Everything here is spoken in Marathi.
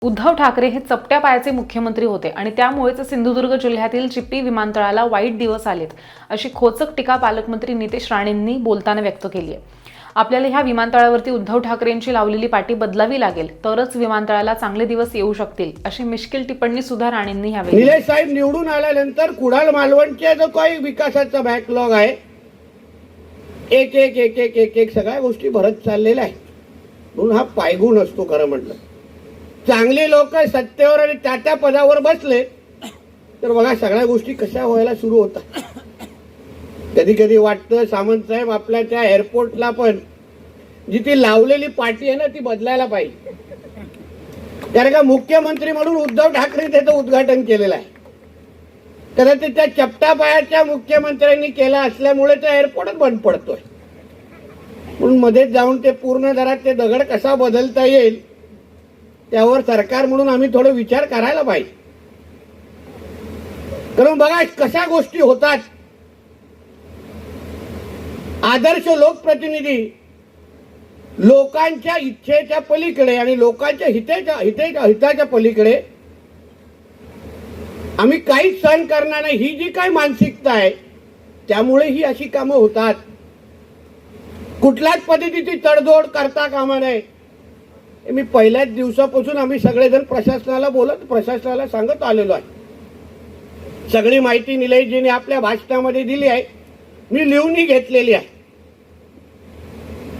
उद्धव ठाकरे हे चपट्या पायाचे मुख्यमंत्री होते आणि त्यामुळेच सिंधुदुर्ग जिल्ह्यातील चिपी विमानतळाला वाईट दिवस आलेत, अशी खोचक टीका पालकमंत्री नितेश राणेंनी बोलताना व्यक्त केली आहे। आपल्याला ह्या विमानतळावरती उद्धव ठाकरेंची लावलेली पाटी बदलावी लागेल, तरच विमानतळाला चांगले दिवस येऊ शकतील, अशी मिश्किल टिप्पणी सुद्धा राणेंनी यावेळी केली। निलेश साहेब निवडून आल्यानंतर कुडाळ मालवणच्या जो काही विकासाचा बॅकलॉग आहे, एक एक एक एक एक एक सगळ्या गोष्टी भरत चाललेल्या आहेत। म्हणून हा पायगुण असतो खरं म्हटलं। चांगले लोक सत्तेवर आणि त्या पदावर बसले तर बघा सगळ्या गोष्टी कशा व्हायला सुरू होतात। कधी कधी वाटतं सामंत साहेब आपल्या त्या एअरपोर्टला पण जी ती लावलेली पाटी आहे ना ती बदलायला पाहिजे। कारण का मुख्यमंत्री म्हणून उद्धव ठाकरे त्याचं उद्घाटन केलेलं आहे, कदाचित त्या चपटा पायाच्या मुख्यमंत्र्यांनी केला असल्यामुळे तो एअरपोर्टच बंद पडतोय। म्हणून मध्येच जाऊन ते पूर्ण दरात ते दगड कसा बदलता येईल त्यावर सरकार म्हणून आम्ही थोडं विचार करायला पाहिजे। कारण बघा कशा गोष्टी होतात। आदर्श लोकप्रतिनिधी लोकांच्या इच्छेच्या पलीकडे आणि लोकांच्या हिताच्या पलीकडे आम्ही काहीच सहन करणार नाही, ही जी काही मानसिकता आहे त्यामुळे ही अशी कामं होतात। कुठल्याच पद्धतीची तडजोड करता कामा नये। मी पहिल्याच दिवसापासून आम्ही सगळेजण प्रशासनाला सांगत आलेलो आहे। सगळी माहिती निलेशजीने आपल्या भाषणामध्ये दिली आहे, मी लिहूनही घेतलेली आहे।